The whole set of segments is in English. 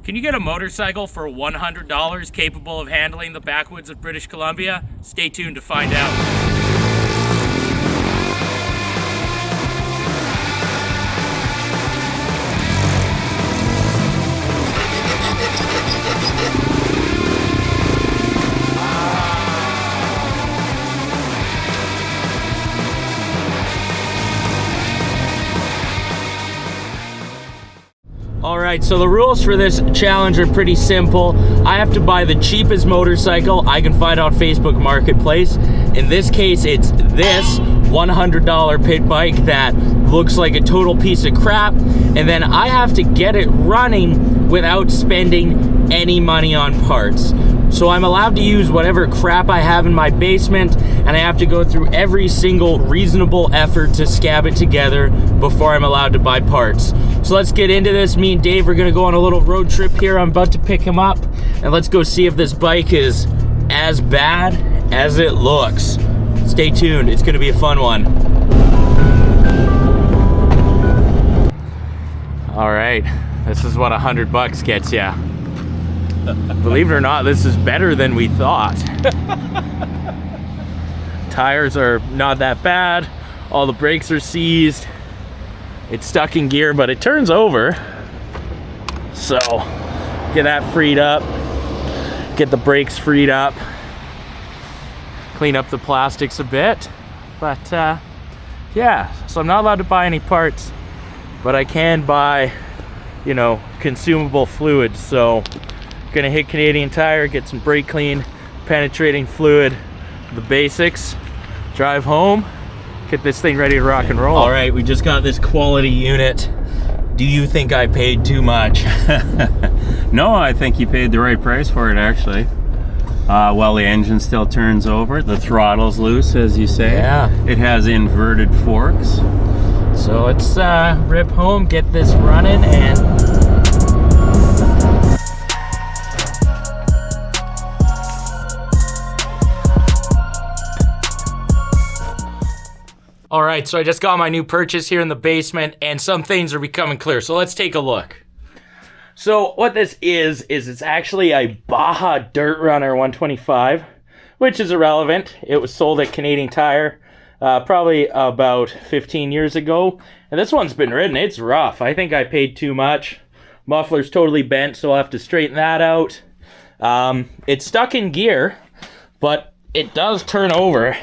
Can you get a motorcycle for $100 capable of handling the backwoods of British Columbia? Stay tuned to find out. Alright, so the rules for this challenge are pretty simple. I have to buy the cheapest motorcycle I can find on Facebook Marketplace. In this case, it's this $100 pit bike that looks like a total piece of crap, and then I have to get it running without spending any money on parts. So I'm allowed to use whatever crap I have in my basement, and I have to go through every single reasonable effort to scab it together before I'm allowed to buy parts. So let's get into this. Me and Dave are gonna go on a little road trip here. I'm about to pick him up, and let's go see if this bike is as bad as it looks. Stay tuned, it's gonna be a fun one. All right, this is what $100 gets ya. Believe it or not, this is better than we thought. Tires are not that bad. All the brakes are seized. It's stuck in gear, but it turns over. So, get that freed up. Get the brakes freed up. Clean up the plastics a bit. But, yeah. So I'm not allowed to buy any parts, but I can buy, you know, consumable fluids. So, gonna hit Canadian Tire, get some brake clean, penetrating fluid, the basics, drive home, get this thing ready to rock and roll. All right, we just got this quality unit. Do you think I paid too much? No, I think you paid the right price for it, actually. Well, the engine still turns over, the throttle's loose, as you say. Yeah. It has inverted forks. So let's rip home, get this running, and all right, so I just got my new purchase here in the basement, and some things are becoming clear. So let's take a look. So what this is it's actually a Baja Dirt Runner 125, which is irrelevant. It was sold at Canadian Tire probably about 15 years ago. And this one's been ridden. It's rough. I think I paid too much. Muffler's totally bent, so I'll have to straighten that out. It's stuck in gear, but it does turn over.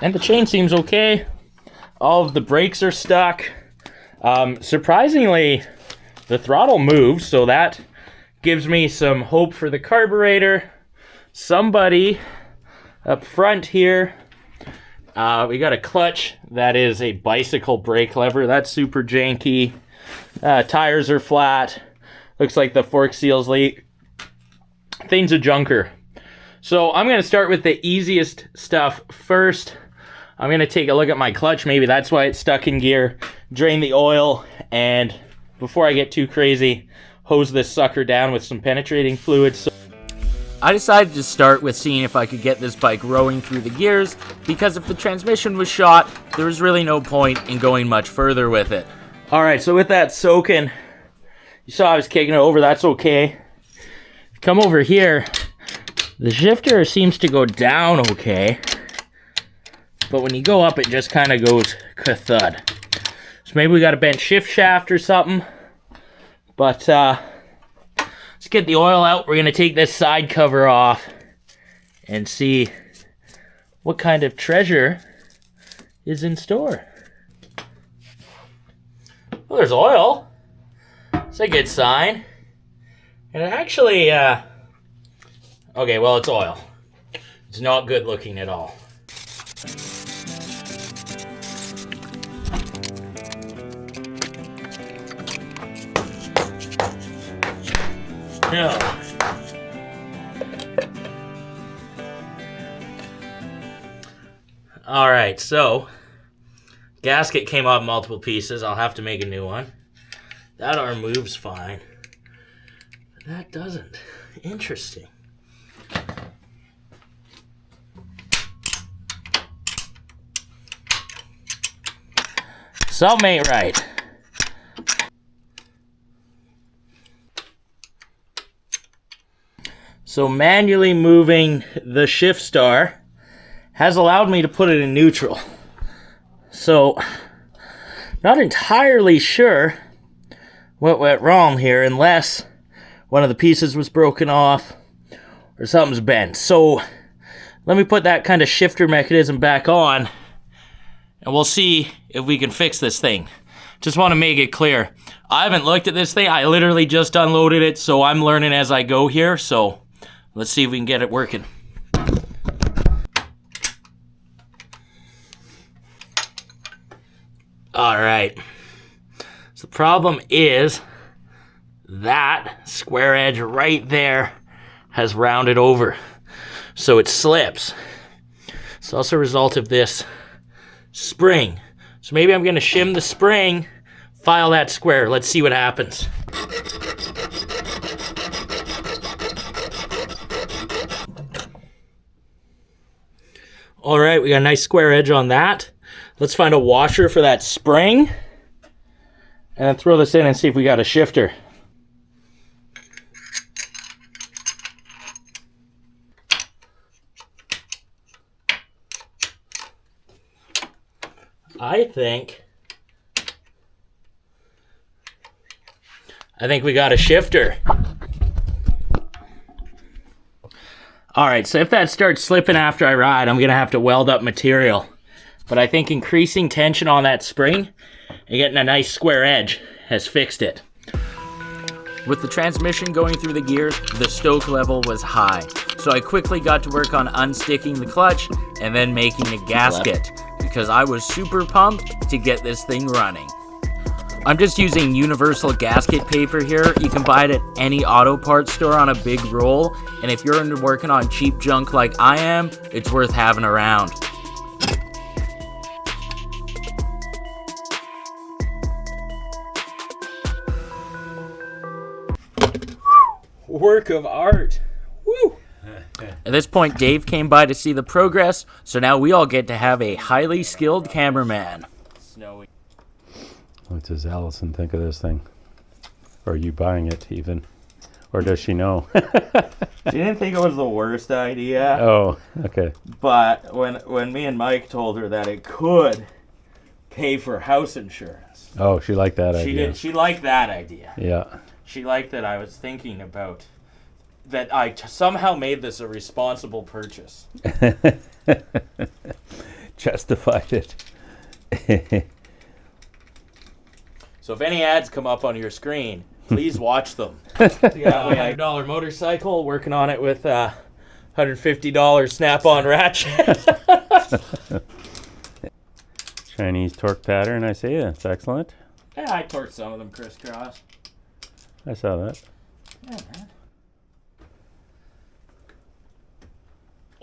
And the chain seems okay. All of the brakes are stuck. Surprisingly, the throttle moves, so that gives me some hope for the carburetor. Somebody up front here, we got a clutch that is a bicycle brake lever. That's super janky. Tires are flat. Looks like the fork seals leak. Thing's a junker. So I'm gonna start with the easiest stuff first. I'm gonna take a look at my clutch. Maybe that's why it's stuck in gear. Drain the oil, and before I get too crazy, hose this sucker down with some penetrating fluid. So I decided to start with seeing if I could get this bike rowing through the gears, because if the transmission was shot, there was really no point in going much further with it. Alright, so with that soaking, you saw I was kicking it over, that's okay. Come over here, the shifter seems to go down okay. But when you go up, it just kind of goes ka-thud. So maybe we got a bent shift shaft or something. But let's get the oil out. We're going to take this side cover off and see what kind of treasure is in store. Well, there's oil. It's a good sign. And it actually, okay, well, it's oil. It's not good looking at all. No. All right, so gasket came off multiple pieces. I'll have to make a new one. That arm moves fine, but that doesn't. Interesting. Something ain't right. So manually moving the shift star has allowed me to put it in neutral. So, not entirely sure what went wrong here, unless one of the pieces was broken off or something's bent. So, let me put that kind of shifter mechanism back on, and we'll see if we can fix this thing. Just want to make it clear, I haven't looked at this thing. I literally just unloaded it, so I'm learning as I go here. So, let's see if we can get it working. All right. So the problem is that square edge right there has rounded over, so it slips. It's also a result of this spring. So maybe I'm going to shim the spring, file that square. Let's see what happens. All right, we got a nice square edge on that. Let's find a washer for that spring and then throw this in and see if we got a shifter. I think we got a shifter. All right, so if that starts slipping after I ride, I'm gonna have to weld up material. But I think increasing tension on that spring and getting a nice square edge has fixed it. With the transmission going through the gears, the stoke level was high. So I quickly got to work on unsticking the clutch and then making a gasket, because I was super pumped to get this thing running. I'm just using universal gasket paper here. You can buy it at any auto parts store on a big roll, and if you're into working on cheap junk like I am, it's worth having around. Work of art. Woo! At this point, Dave came by to see the progress, so now we all get to have a highly skilled cameraman. Snowy. What does Allison think of this thing? Or are you buying it even? Or does she know? She didn't think it was the worst idea. Oh, okay. But when me and Mike told her that it could pay for house insurance. Oh, she liked that idea. She liked that idea. Yeah. She liked that I was thinking about that I somehow made this a responsible purchase. Justified it. So if any ads come up on your screen, please watch them. We got a $100 motorcycle, working on it with $150 snap-on ratchet. Chinese torque pattern, I see. That's excellent. Yeah, I torqued some of them crisscross. I saw that. Yeah, man.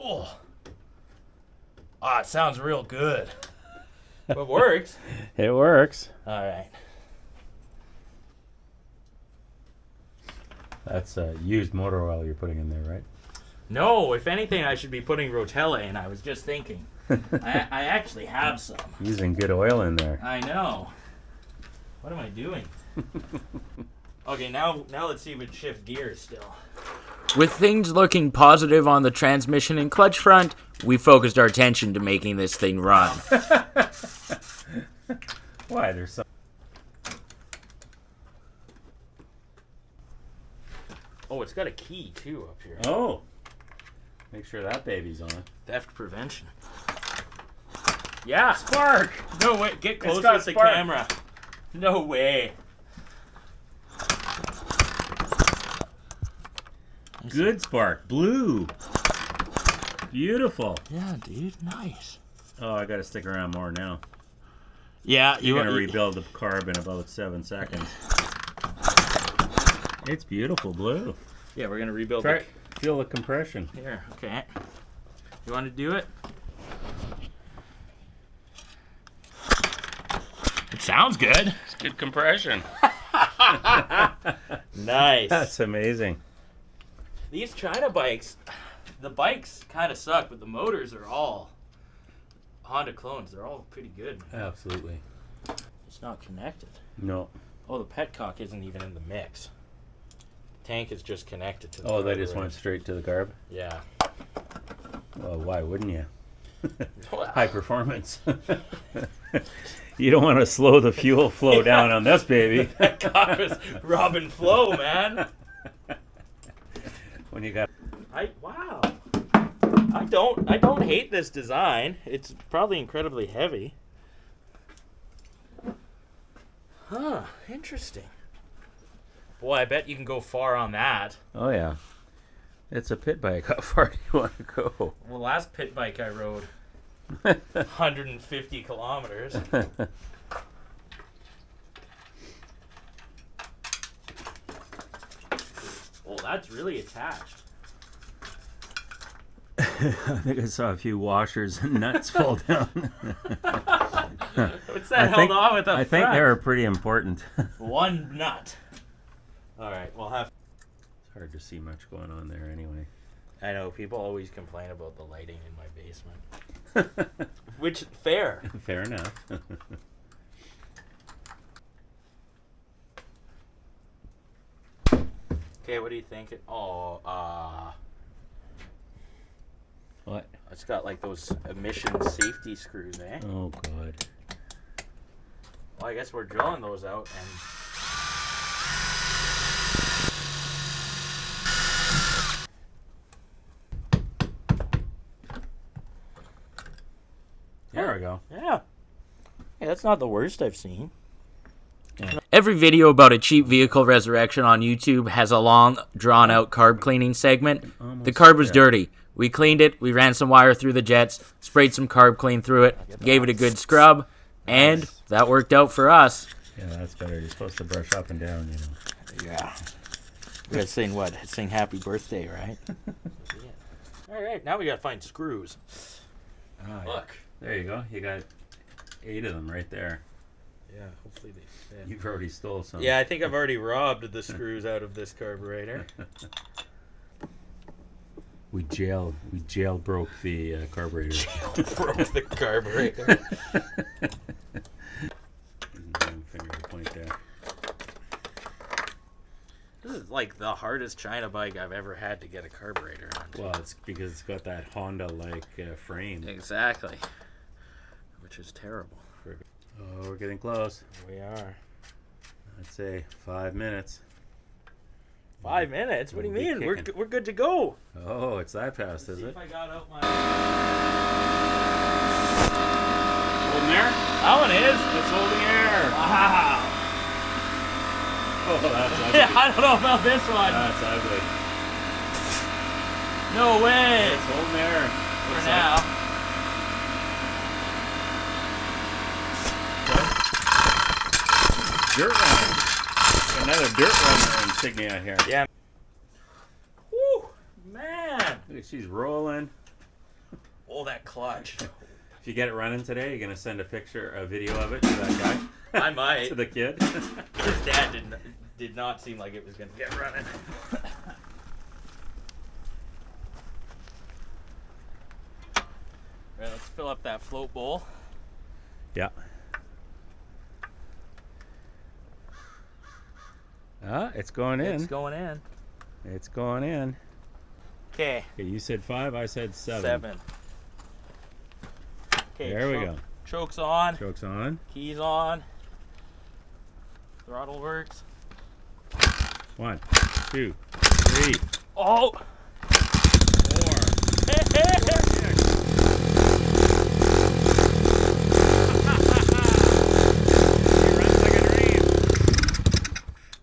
Oh, it sounds real good. It works. It works. All right. That's used motor oil you're putting in there, right? No, if anything, I should be putting Rotella in. I was just thinking. I actually have some. Using good oil in there. I know. What am I doing? Okay, now let's see if it shifts gears still. With things looking positive on the transmission and clutch front, we focused our attention to making this thing run. Why? There's some. Oh, it's got a key too up here. Oh. Make sure that baby's on. Theft prevention. Yeah, spark. No way. Get closer to the camera. No way. Good spark. Blue. Beautiful. Yeah, dude. Nice. Oh, I gotta stick around more now. Yeah, You're gonna rebuild the carb in about 7 seconds. It's beautiful blue. Yeah, we're gonna rebuild it. Feel the compression. Here, okay. You want to do it? It sounds good. It's good compression. Nice. That's amazing. These China bikes, the bikes kind of suck, but the motors are all Honda clones. They're all pretty good. Absolutely. It's not connected. No. Oh, the petcock isn't even in the mix. tank is just connected to the Oh, they just carburetor. went straight to the carb? Yeah. Well, why wouldn't you? Well, High performance. You don't want to slow the fuel flow down on this baby. that car was robbing flow, man. When you got... Wow. I don't hate this design. It's probably incredibly heavy. Huh, interesting. Boy, I bet you can go far on that. Oh, yeah. It's a pit bike. How far do you want to go? Well, the last pit bike I rode, 150 kilometers. Oh, that's really attached. I think I saw a few washers and nuts fall down. What's that held on with I think they were pretty important. One nut. All right, we'll have... It's hard to see much going on there anyway. I know, people always complain about the lighting in my basement. Which, fair. Fair enough. Okay, what do you think? What? It's got like those emission safety screws, eh? Oh, God. Well, I guess we're drilling those out and... There we go. Yeah. Hey, that's not the worst I've seen. Every video about a cheap vehicle resurrection on YouTube has a long, drawn-out carb cleaning segment. The carb was dirty. We cleaned it, we ran some wire through the jets, sprayed some carb clean through it, gave it a good scrub, and that worked out for us. Yeah, that's better. You're supposed to brush up and down, you know. Yeah. We gotta sing what? Sing happy birthday, right? All right, now we gotta find screws. Ah, Look. There you go. You got 8 of them right there. Yeah, hopefully they fit. You've already stole some. Yeah, I think I've already robbed the screws out of this carburetor. We jailbroke the carburetor. Broke the carburetor. Finger to point there. This is like the hardest China bike I've ever had to get a carburetor on. Well, it's because it's got that Honda-like frame. Exactly. Which is terrible. Oh, we're getting close. We are. I'd say 5 minutes. 5 minutes? What do you We'll be mean? kicking. We're good to go. Oh, it's that fast, is See it? if I got out my... Holding there? That one is. It's holding air. Wow. Oh, that's ugly. I don't know about this one. That's ugly. No way. It's holding air. For now. Dirt runner. Another dirt runner insignia here. Yeah. Woo, man. Look at, she's rolling. Oh, that clutch. If you get it running today, you're gonna send a video of it to that guy. I might. To the kid. His dad did not seem like it was gonna get running. Right, let's fill up that float bowl. Yeah. It's going in. It's going in. It's going in. Okay. Okay, you said 5, I said 7. 7. Okay. There we go. Choke's on. Choke's on. Keys on. Throttle works. 1, 2, 3. Oh! 4.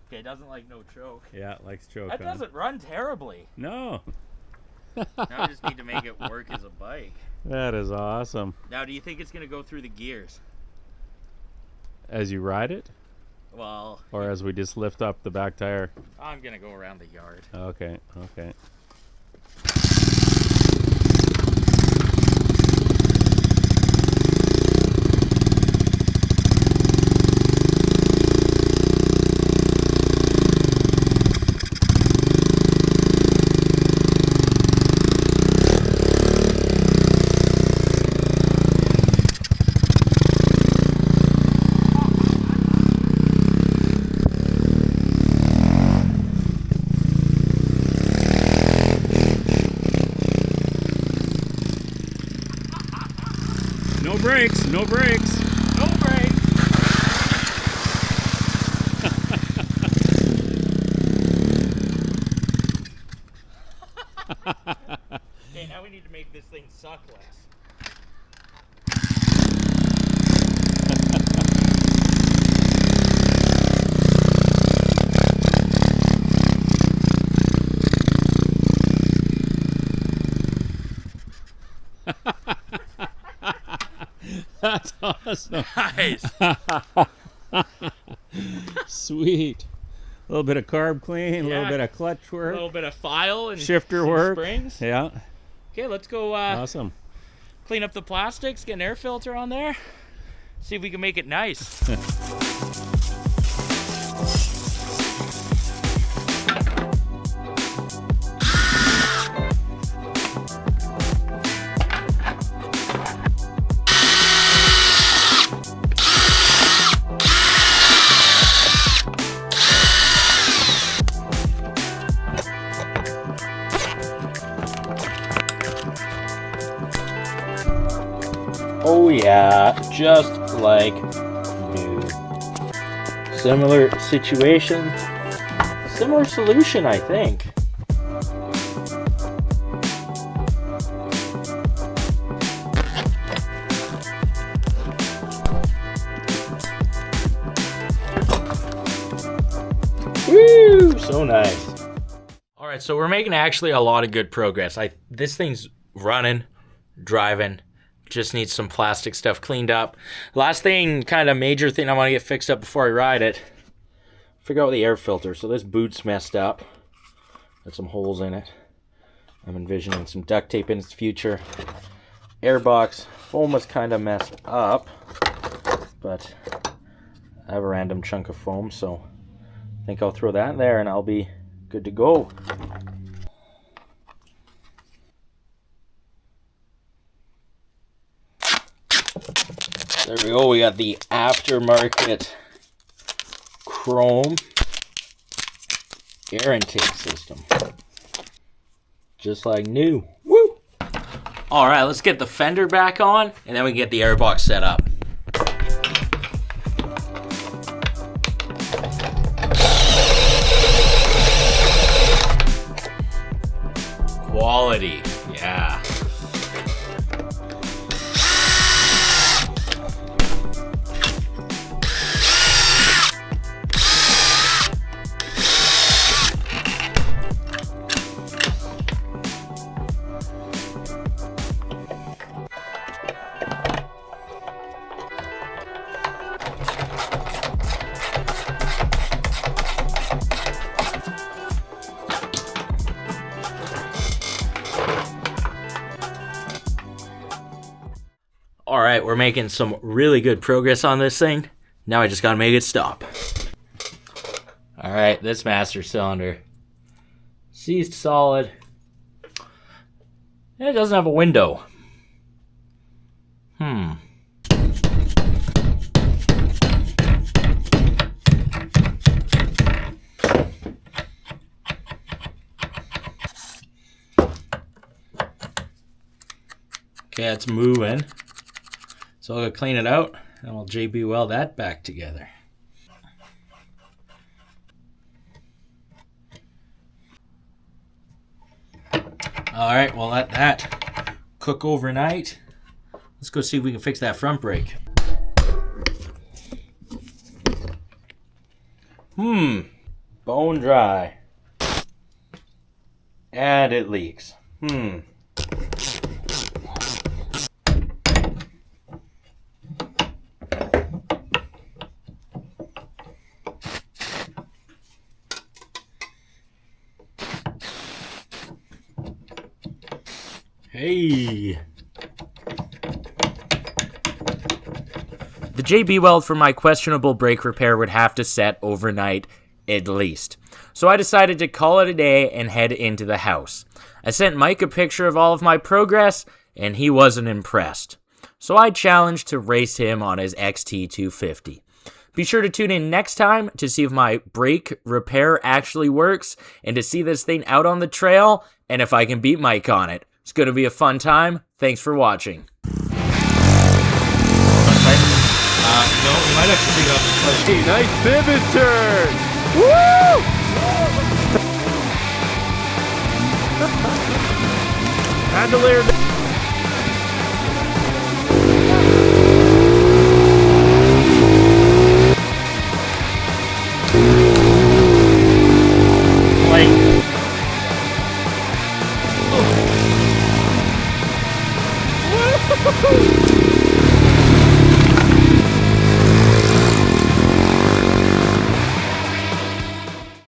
Okay, doesn't like no choke. Yeah, it likes choke. That doesn't run terribly. No. Now I just need to make it work as a bike. That is awesome. Now, do you think it's going to go through the gears? As you ride it? Well, Or as we just lift up the back tire? I'm going to go around the yard. Okay, okay. brakes, no brakes. No brakes. Okay, now we need to make this thing suck less. That's awesome. Nice. Sweet. A little bit of carb clean, a little Yeah. bit of clutch A work, little bit of file and shifter some work. springs. Yeah, Okay, let's go awesome. clean up the plastics, get an air filter on there, see if we can make it nice. Oh yeah, just like new. Similar situation, similar solution, I think. Woo, so nice. All right, so we're making actually a lot of good progress. This thing's running, driving. Just needs some plastic stuff cleaned up. Last thing, kind of major thing I want to get fixed up before I ride it. Figure out the air filter. So this boot's messed up. Got some holes in it. I'm envisioning some duct tape in its future. Airbox foam was kind of messed up, but I have a random chunk of foam, so I think I'll throw that in there and I'll be good to go. There we go, we got the aftermarket chrome air intake system. Just like new. Woo! Alright, let's get the fender back on, and then we can get the airbox set up. Quality, yeah. All right, we're making some really good progress on this thing. Now I just gotta make it stop. All right, this master cylinder. Seized solid. And it doesn't have a window. Okay, it's moving. So I'll go clean it out, and we'll JB weld that back together. All right, we'll let that cook overnight. Let's go see if we can fix that front brake. Bone dry. And it leaks. Hey. The JB weld for my questionable brake repair would have to set overnight at least. So I decided to call it a day and head into the house. I sent Mike a picture of all of my progress, and he wasn't impressed. So I challenged to race him on his XT250. Be sure to tune in next time to see if my brake repair actually works and to see this thing out on the trail and if I can beat Mike on it. It's going to be a fun time. Thanks for watching. No, we might have to dig up. Okay, nice pivot turn. Woo! Had to layer down. Like,